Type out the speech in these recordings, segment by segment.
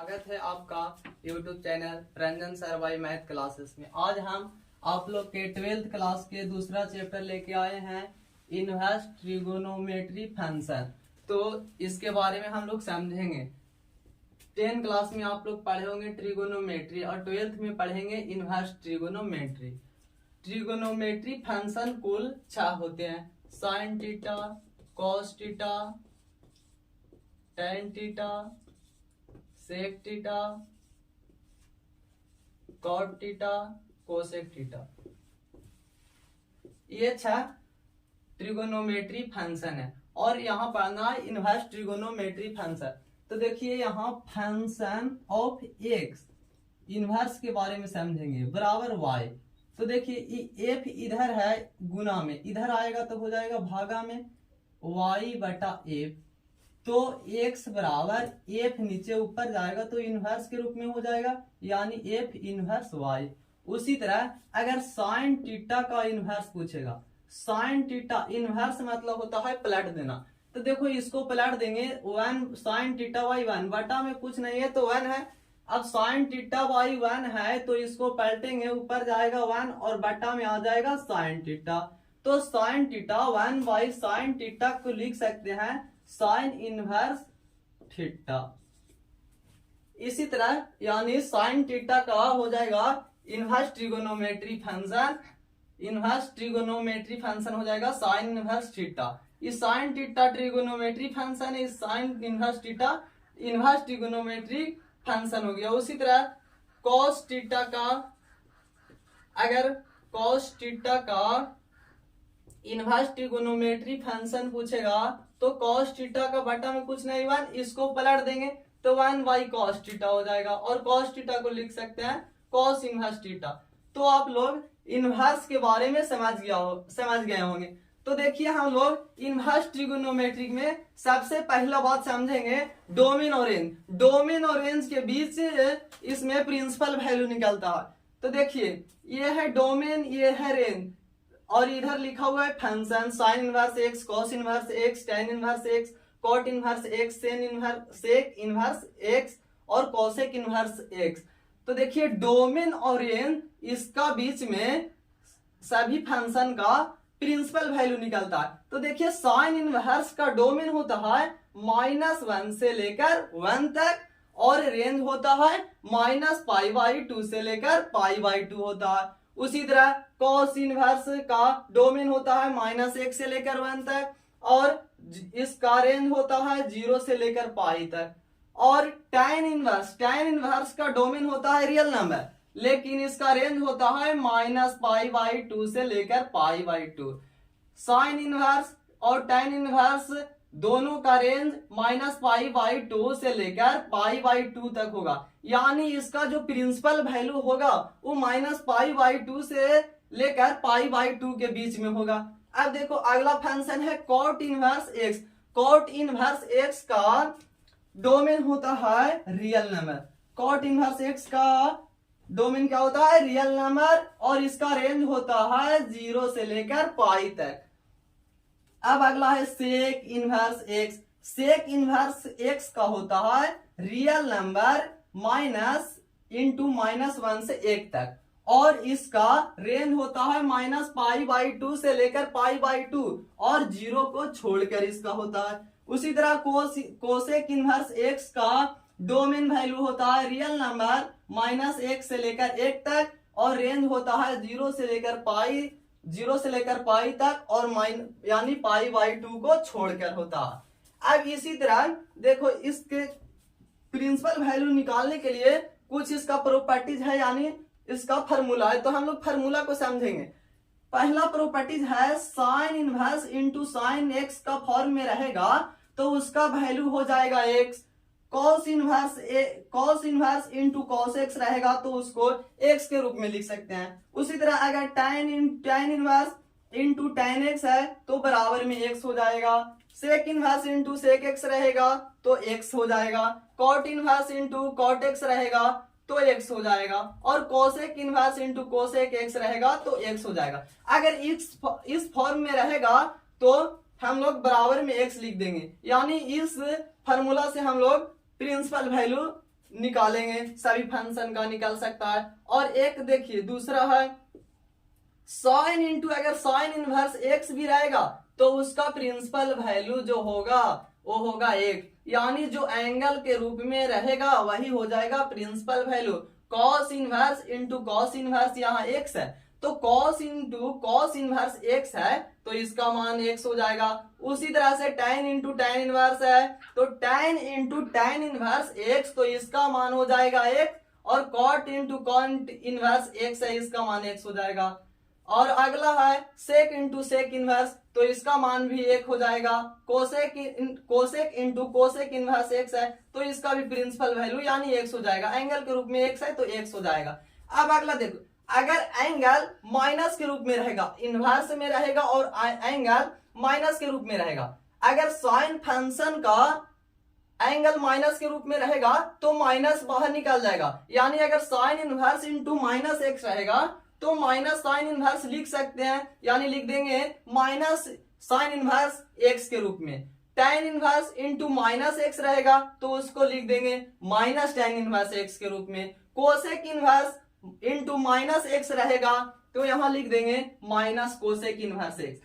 स्वागत है आपका YouTube channel Ranjan sir by math classes में। आज हम आप लोग के 12th क्लास के दूसरा चैप्टर लेके आए हैं इनवर्स ट्रिगोनोमेट्री फंक्शन। तो इसके बारे में हम लोग समझेंगे। 10 क्लास में आप लोग पढ़े होंगे ट्रिगोनोमेट्री और 12th में पढ़ेंगे इनवर्स ट्रिगोनोमेट्री। ट्रिगोनोमेट्री फंक्शन कुल 6 होते हैं: sine theta, cos theta, tan theta, sec theta, cot theta, cosec theta. ये 6 ट्रिगोनोमेट्री फंक्शन है और यहाँ पढ़ना है इनवर्स ट्रिगोनोमेट्री फंक्शन। तो देखिए यहाँ फंक्शन ऑफ एक्स इनवर्स के बारे में समझेंगे बराबर वाई। तो देखिए एफ इधर है गुना में, इधर आएगा तो हो जाएगा भागा में वाई बटा एफ। तो x बराबर एफ नीचे ऊपर जाएगा तो इनवर्स के रूप में हो जाएगा, यानी एफ इनवर्स y। उसी तरह अगर साइन थीटा का इनवर्स पूछेगा, साइन थीटा इनवर्स मतलब होता है पलट देना। तो देखो इसको पलट देंगे 1 साइन थीटा बाई 1, बटा में कुछ नहीं है तो 1 है। अब साइन थीटा बाई 1 है तो इसको पलटेंगे, ऊपर जाएगा 1 और बटा में आ जाएगा साइन थीटा। तो sine theta 1 by sine theta को लिख सकते हैं साइन इनवर्स थीटा। इसी तरह यानी साइन थीटा का हो जाएगा inverse trigonometry function. Inverse trigonometry function हो जाएगा साइन इनवर्स थीटा। इस साइन थीटा ट्रिगोनोमेट्री फंक्शन है, इस sine inverse theta inverse trigonometry function हो गया। उसी तरह कॉस थीटा का, अगर कॉस थीटा का इनवर्स ट्रिगोनोमेट्री फंक्शन पूछेगा तो कॉस थीटा का बटा में कुछ नहीं 1, इसको पलट देंगे तो 1 बाई कॉस थीटा हो जाएगा और कॉस थीटा को लिख सकते हैं कॉस इनवर्स थीटा। तो आप लोग इनवर्स के बारे में समझ गए होंगे। तो देखिए हम लोग इनवर्स ट्रिगोनोमेट्री में सबसे पहला बात समझेंगे डोमेन और रेंज। डोमेन और रेंज के बीच इसमें प्रिंसिपल वैल्यू निकलता है। तो देखिए ये है डोमेन, ये है रेंज और इधर लिखा हुआ है function sine inverse x, cos inverse x, tan inverse x, cot inverse x, sec inverse x और कोसेक इनवर्स एक्स। तो देखिए डोमेन और रेंज इसका बीच में सभी फंक्शन का प्रिंसिपल वैल्यू निकलता है। तो देखिए साइन इनवर्स का डोमेन होता है -1 से लेकर 1 तक और रेंज होता है -π/2 से लेकर π/2 होता है। उसी तरह कॉस इनवर्स का डोमेन होता है -1 से लेकर 1 तक और इसका रेंज होता है 0 से लेकर पाई तक। और tan इनवर्स का डोमेन होता है रियल नंबर, लेकिन इसका रेंज होता है -π/2 से लेकर π/2। साइन इनवर्स और tan इनवर्स दोनों का रेंज -π/2 से लेकर π/2 तक होगा, यानी इसका जो प्रिंसिपल वैल्यू होगा वो -π/2 से लेकर π/2 के बीच में होगा। अब देखो अगला फंक्शन है cot inverse x. Cot inverse x का डोमेन होता है real number. Cot inverse x का डोमेन क्या होता है? रियल नंबर और इसका रेंज होता है 0 से लेकर पाई तक। अब अगला है sec inverse x. Sec inverse x का होता है रियल नंबर -1 से 1 तक और इसका रेंज होता है -π/2 से लेकर π/2 और 0 को छोड़कर इसका होता है। उसी तरह कोसेक इनवर्स एक्स का डोमेन वैल्यू होता है रियल नंबर -1 से लेकर 1 तक और रेंज होता है 0 से लेकर पाई तक और यानी π/2 को छोड़कर होता है। अब इसी तरह देखो इसके प्रिंसिपल वैल्यू निकालने के लिए कुछ इसका प्रॉपर्टीज है, यानी इसका फॉर्मूला है। तो हम लोग फॉर्मूला को समझेंगे। पहला प्रॉपर्टीज है sine inverse into sine x का फॉर्म में रहेगा तो उसका वैल्यू हो जाएगा x. Cos inverse into cos x रहेगा तो उसको एक्स के रूप में लिख सकते हैं। उसी तरह अगर tan inverse into tan x है तो बराबर में एक्स हो जाएगा। Sec inverse into sec x रहेगा तो एक्स हो जाएगा। Cot inverse into cot x रहेगा तो एक्स हो जाएगा और cosec inverse into cosec x रहेगा तो एक्स हो जाएगा। अगर इस फॉर्म में रहेगा तो हम लोग बराबर में एक्स लिख देंगे, यानी इस फॉर्मूला से हम लोग प्रिंसिपल वैल्यू निकालेंगे, सभी फंक्शन का निकल सकता है। और एक देखिए दूसरा है साइन इंटू, अगर साइन इनवर्स एक्स भी रहेगा तो उसका प्रिंसिपल वैल्यू जो होगा वो होगा एक, यानी जो एंगल के रूप में रहेगा वही हो जाएगा principal value. Cos inverse into cos inverse यहाँ एक्स है, तो cos into cos inverse x है तो इसका मान एक्स हो जाएगा। उसी तरह से tan इंटू tan इनवर्स है तो tan into tan inverse x तो इसका मान हो जाएगा एक्स, और cot into cot inverse x है इसका मान एक्स हो जाएगा। और अगला है सेक इंटू सेक इनवर्स तो इसका मान भी एक हो जाएगा। Cosec into cosec inverse x है तो इसका भी प्रिंसिपल वैल्यू यानी एक्स हो जाएगा, एंगल के रूप में एक्स है तो एक्स हो जाएगा। अब अगला देखो, अगर एंगल माइनस के रूप में रहेगा, इनवर्स में रहेगा और एंगल माइनस के रूप में रहेगा, अगर साइन फंक्शन का एंगल माइनस के रूप में रहेगा तो माइनस बाहर निकल जाएगा, यानी अगर sine inverse into minus x रहेगा तो माइनस साइन इनवर्स लिख सकते हैं, यानी लिख देंगे माइनस साइन इनवर्स एक्स के रूप में। tan inverse into minus x रहेगा तो उसको लिख देंगे माइनस tan इनवर्स एक्स के रूप में। Cosec inverse into minus x रहेगा तो यहां लिख देंगे माइनस कोसेक इनवर्स एक्स।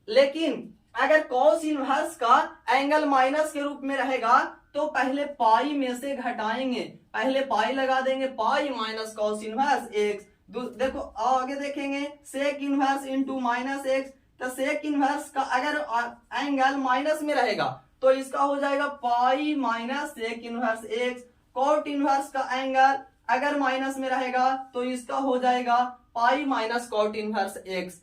लेकिन अगर कॉस इनवर्स का एंगल माइनस के रूप में रहेगा तो पहले पाई में से घटाएंगे, पहले पाई लगा देंगे, pi minus cos inverse x. देखो आगे देखेंगे sec inverse into minus x, तो सेक इनवर्स का अगर एंगल माइनस में रहेगा तो इसका हो जाएगा pi minus sec inverse x. Cot inverse का एंगल अगर माइनस में रहेगा तो इसका हो जाएगा pi minus cot inverse x.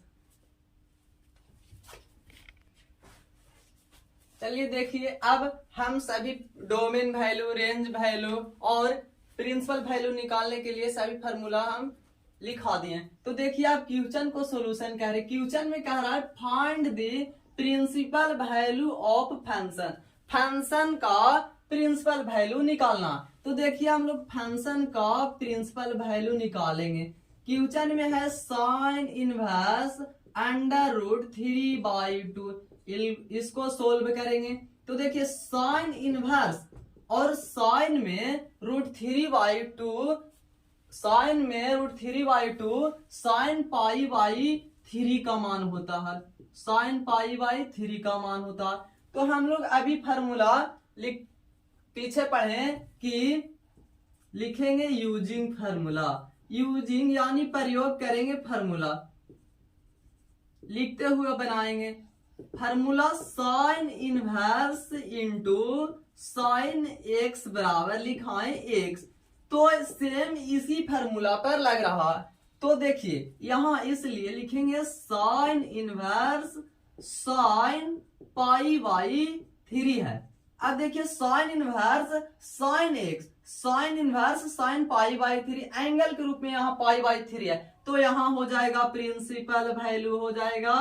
चलिए देखिए, अब हम सभी डोमेन वैल्यू, रेंज वैल्यू और प्रिंसिपल वैल्यू निकालने के लिए सभी फार्मूला हम लिखा दिए। तो देखिए आप क्वेश्चन को सॉल्यूशन कह रहे, क्वेश्चन में कह रहा है find the principal value of function, function का प्रिंसिपल वैल्यू निकालना। तो देखिए हम लोग फंक्शन का प्रिंसिपल वैल्यू निकालेंगे। क्वेश्चन में है साइन इनवर्स अंडर रूट 3/2, इसको सोल्व करेंगे। तो देखिए साइन इनवर्स और साइन में √3/2, साइन में √3/2 साइन π/3 का मान होता है, साइन π/3 का मान होता है। तो हम लोग अभी फार्मूला पीछे पढ़े कि लिखेंगे यूजिंग फार्मूला, यूजिंग यानी प्रयोग करेंगे फार्मूला, लिखते हुए बनाएंगे formula sine inverse into sine x बराबर लिखाएं एक्स। तो सेम इसी फार्मूला पर लग रहा है, तो देखिए यहां इसलिए लिखेंगे साइन इनवर्स साइन π/3 है। अब देखिए sine inverse sine x, sine inverse sine π/3, angle के रूप में यहाँ π/3 है तो यहाँ हो जाएगा प्रिंसिपल वैल्यू हो जाएगा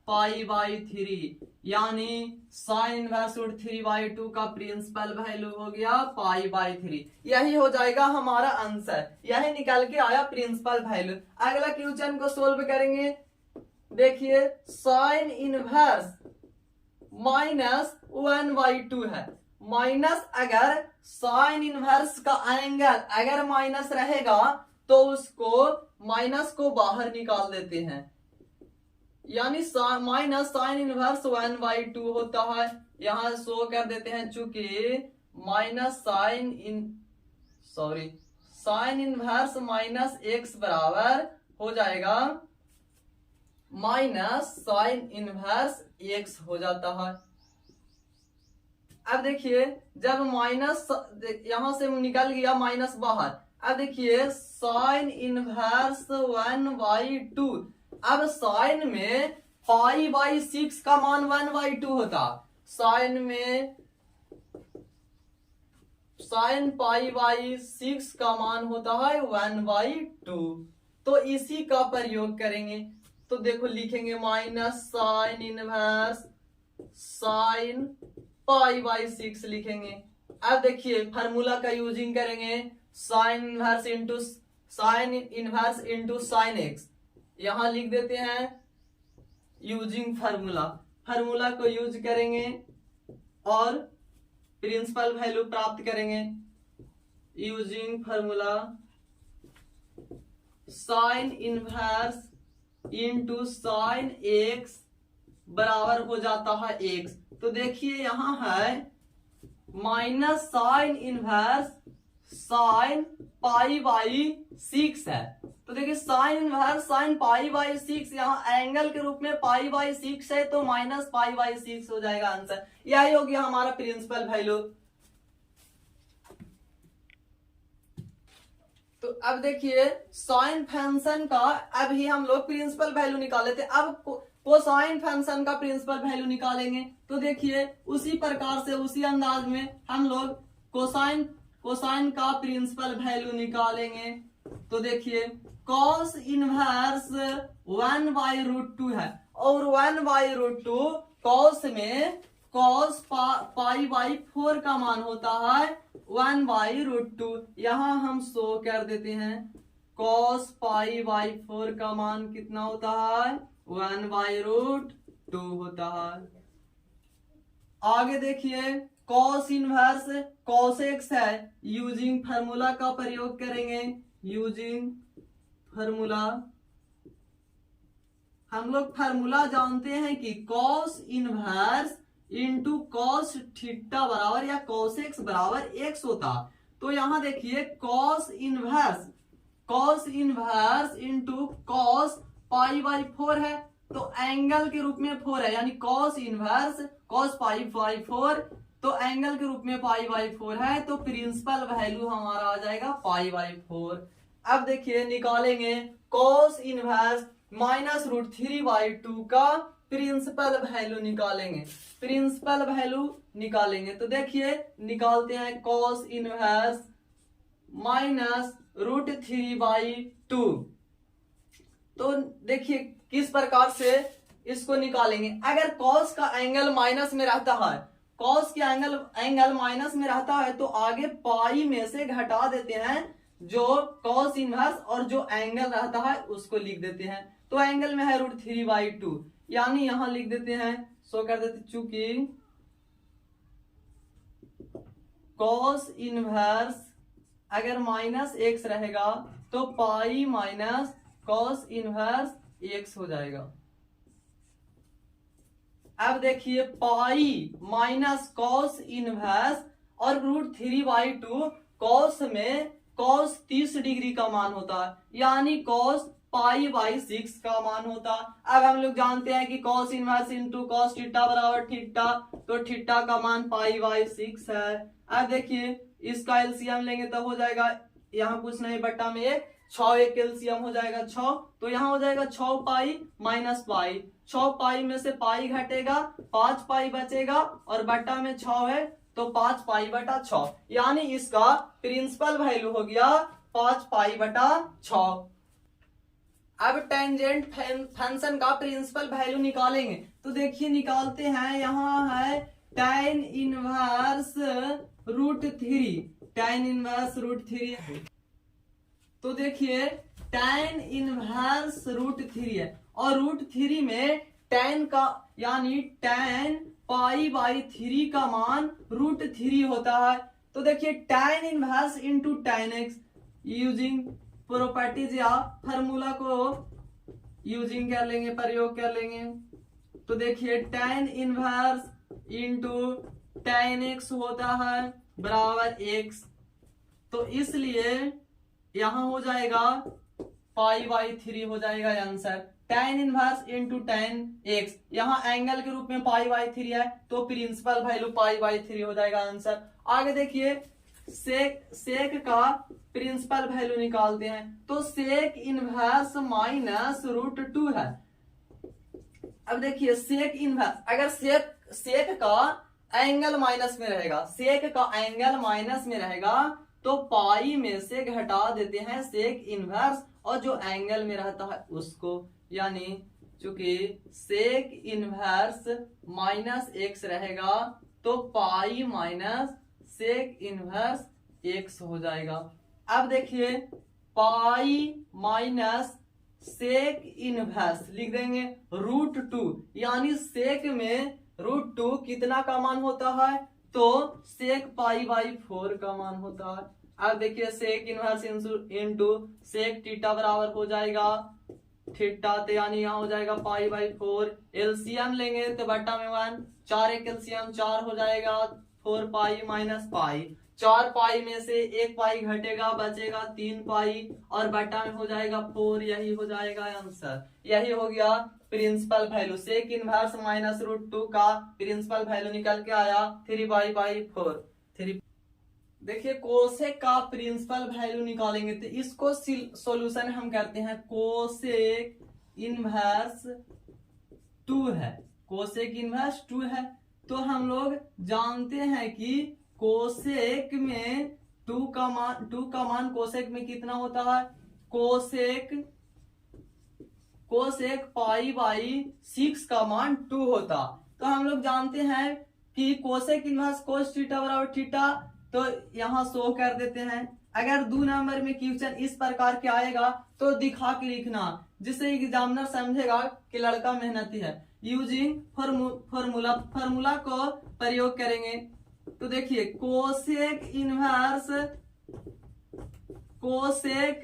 π/3, यानी साइन इनवर्स √3/2 का प्रिंसिपल वैल्यू हो गया π/3। यही हो जाएगा हमारा आंसर, यही निकल के आया प्रिंसिपल वैल्यू। अगला क्वेश्चन को सोल्व करेंगे। देखिए साइन इनवर्स -1/2 है, माइनस अगर साइन इनवर्स का एंगल अगर माइनस रहेगा तो उसको माइनस को बाहर निकाल देते हैं, यानी माइनस साइन इनवर्स 1/2 होता है। यहां शो कर देते हैं, चूंकि minus sine inverse minus x बराबर हो जाएगा माइनस साइन इनवर्स एक्स हो जाता है। अब देखिए जब माइनस यहां से निकल गया माइनस बाहर, अब देखिए साइन इनवर्स 1/2, अब साइन में π/6 का मान 1/2 होता, साइन में साइन π/6 का मान होता है 1/2, तो इसी का प्रयोग करेंगे। तो देखो लिखेंगे माइनस साइन इनवर्स साइन π/6 लिखेंगे। अब देखिए फार्मूला का यूजिंग करेंगे, sine inverse into sine x, यहां लिख देते हैं यूजिंग फार्मूला, फार्मूला को यूज करेंगे और प्रिंसिपल वैल्यू प्राप्त करेंगे। Using formula sine inverse into sine x बराबर हो जाता है एक्स। तो देखिए यहां है minus sign inverse sine pi by 6 है। तो देखिए sine inverse sine pi by 6 यहाँ एंगल के रूप में पाई बाई 6 है, तो माइनस पाई बाई 6 हो जाएगा आंसर। यही हो गया हमारा प्रिंसिपल वैल्यू। तो अब देखिए साइन फंक्शन का अभी हम लोग प्रिंसिपल वैल्यू निकाले थे, अब कोसाइन फंक्शन का प्रिंसिपल वैल्यू निकालेंगे। तो देखिए उसी प्रकार से उसी अंदाज में हम लोग कोसाइन का प्रिंसिपल वैल्यू निकालेंगे। तो देखिए कॉस इनवर्स 1/√2 है और 1/√2 कॉस में कॉस पाई बाई 4 का मान होता है 1/√2। यहां हम शो कर देते हैं कॉस पाई बाई 4 का मान कितना होता है 1/√2 होता है। आगे देखिए कॉस इनवर्स कॉस एक्स है, यूजिंग फार्मूला का प्रयोग करेंगे। यूजिंग फार्मूला हम लोग फार्मूला जानते हैं कि cos inverse into cos theta बराबर या कॉस एक्स बराबर एक्स होता। तो यहां देखिए cos inverse into cos pi by 4 है, तो एंगल के रूप में 4 है, यानी cos inverse cos pi by 4, तो एंगल के रूप में पाई बाई 4 है, तो प्रिंसिपल वैल्यू हमारा आ जाएगा पाई बाई 4। अब देखिए निकालेंगे कॉस इनवर्स -√3/2 का प्रिंसिपल वैल्यू निकालेंगे। तो देखिए निकालते हैं कॉस इनवर्स -√3/2। तो देखिए किस प्रकार से इसको निकालेंगे। अगर कॉस का एंगल माइनस में रहता है, कॉस के एंगल माइनस में रहता है, तो आगे पाई में से घटा देते हैं जो कॉस इनवर्स और जो एंगल रहता है उसको लिख देते हैं। तो एंगल में है √3/2, यानी यहां लिख देते हैं, सो कर देते, चूंकि कॉस इनवर्स अगर -x रहेगा तो pi minus cos inverse x हो जाएगा। अब देखिए पाई माइनस कॉस इनवर्स और √3/2 कॉस में कॉस 30 डिग्री का मान होता है, यानी कॉस पाई बाई 6 का मान होता। अब हम लोग जानते हैं कि cos inverse into cos theta बराबर थीटा, तो थीटा का मान पाई बाई 6 है। अब देखिए इसका एलसीएम लेंगे तब हो जाएगा, यहाँ कुछ नहीं बट्टा में 6, एक एलसीएम हो जाएगा 6, तो यहाँ हो जाएगा 6 पाई माइनस पाई, 6 पाई में से पाई घटेगा 5 पाई बचेगा और बट्टा में 6 है, तो 5 पाई बटा 6, यानी इसका प्रिंसिपल वैल्यू हो गया 5 पाई बटा 6। अब टेंजेंट फंक्शन का प्रिंसिपल वैल्यू निकालेंगे। तो देखिए निकालते हैं, यहां है tan इनवर्स √3, तो देखिए tan इनवर्स √3 है और √3 में tan का यानी tan पाई बाई 3 का मान √3 होता है। तो देखिए tan inverse into tan x, using properties या फार्मूला को यूजिंग कर लेंगे, प्रयोग कर लेंगे। तो देखिए tan inverse into tan x होता है बराबर x, तो इसलिए यहां हो जाएगा पाई बाई 3 हो जाएगा answer. tan inverse into tan x, यहाँ एंगल के रूप में पाई बाई 3 है, तो प्रिंसिपल वैल्यू पाई बाई 3 हो जाएगा आंसर। आगे देखिए सेक का प्रिंसिपल वैल्यू निकालते हैं। तो सेक इनवर्स -√2 है। अब देखिए सेक इनवर्स अगर सेक का एंगल माइनस में रहेगा, तो पाई में से घटा देते हैं सेक इनवर्स और जो एंगल में रहता है उसको, यानी चूंकि सेक इनवर्स -x रहेगा तो pi minus sec inverse x हो जाएगा। अब देखिए पाई माइनस सेक इनवर्स लिख देंगे √2, यानी सेक में √2 कितना का मान होता है, तो सेक पाई बाई 4 का मान होता है। अब देखिए sec inverse into sec theta बराबर हो जाएगा थीटा, तो यानी यहाँ हो जाएगा पाई बाई 4। एलसीएम लेंगे तो बट्टा में 1, 4 एक एलसीएम 4 हो जाएगा 4 पाई माइनस पाई, 4 पाई में से 1 पाई घटेगा बचेगा 3 पाई और बट्टा में हो जाएगा 4। यही हो जाएगा आंसर। यही हो गया principal value. Sec inverse minus root 2 का प्रिंसिपल वैल्यू निकल के आया 3 पाई बाई 4। देखिए कोसेक का प्रिंसिपल वैल्यू निकालेंगे तो इसको सॉल्यूशन हम करते हैं कोसेक इनवर्स 2 है, कोसेक इनवर्स 2 है। तो हम लोग जानते हैं कि कोसेक में 2 का मान कोसेक में कितना होता है, कोसेक पाई बाई 6 का मान 2 होता। तो हम लोग जानते हैं कि कोसेक इनवर्स कोस थीटा बराबर थीटा, तो यहाँ शो कर देते हैं। अगर 2 नंबर में क्वेश्चन इस प्रकार के आएगा तो दिखा के लिखना, जिससे एग्जामिनर समझेगा कि लड़का मेहनती है। यूजिंग फॉर्मूला को प्रयोग करेंगे तो देखिए कोसेक इनवर्स कोसेक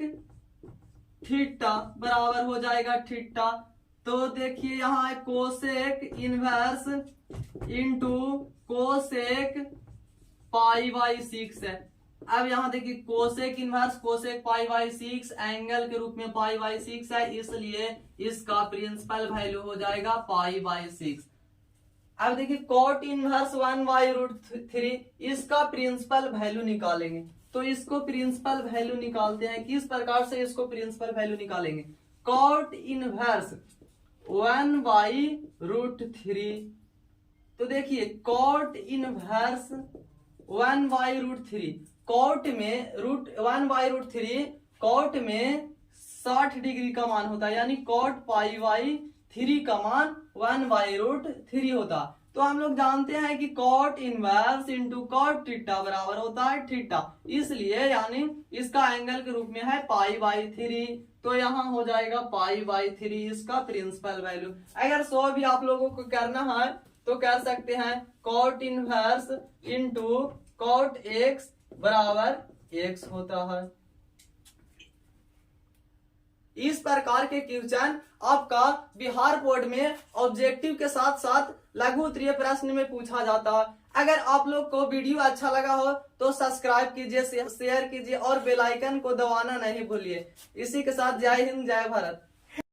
थीटा बराबर हो जाएगा थीटा। तो देखिए यहाँ cosec inverse into cosec pi by 6 है। अब यहाँ देखिए cosec inverse cosec pi by 6 angle के रूप में पाई बाई 6 है, इसलिए इसका प्रिंसिपल वैल्यू हो जाएगा पाई बाई 6। अब देखिए कॉट इनवर्स 1 बाई रूट 3, इसका प्रिंसिपल वैल्यू निकालेंगे। तो इसको प्रिंसिपल वैल्यू निकालते हैं, किस प्रकार से इसको प्रिंसिपल वैल्यू निकालेंगे। कॉट इनवर्स 1 बाई रूट 3, तो देखिए cot inverse 1 by root 3, cot में 1 बाई रूट 3 कॉट में 60 डिग्री का मान होता है, यानी कॉट पाई बाई 3 का मान 1 बाई रूट 3 होता। तो हम लोग जानते हैं कि cot inverse into cot theta बराबर होता है थीटा, इसलिए यानी इसका एंगल के रूप में है पाई बाई 3। तो यहाँ हो जाएगा पाई बाई 3 इसका प्रिंसिपल वैल्यू। अगर 100 भी आप लोगों को करना है तो कर सकते हैं cot inverse into cot x बराबर एक्स होता है। इस प्रकार के क्वेश्चन आपका बिहार बोर्ड में ऑब्जेक्टिव के साथ साथ लघु उत्तरीय प्रश्न में पूछा जाता है। अगर आप लोग को वीडियो अच्छा लगा हो तो सब्सक्राइब कीजिए, शेयर कीजिए और बेल आइकन को दबाना नहीं भूलिए। इसी के साथ जय हिंद जय भारत।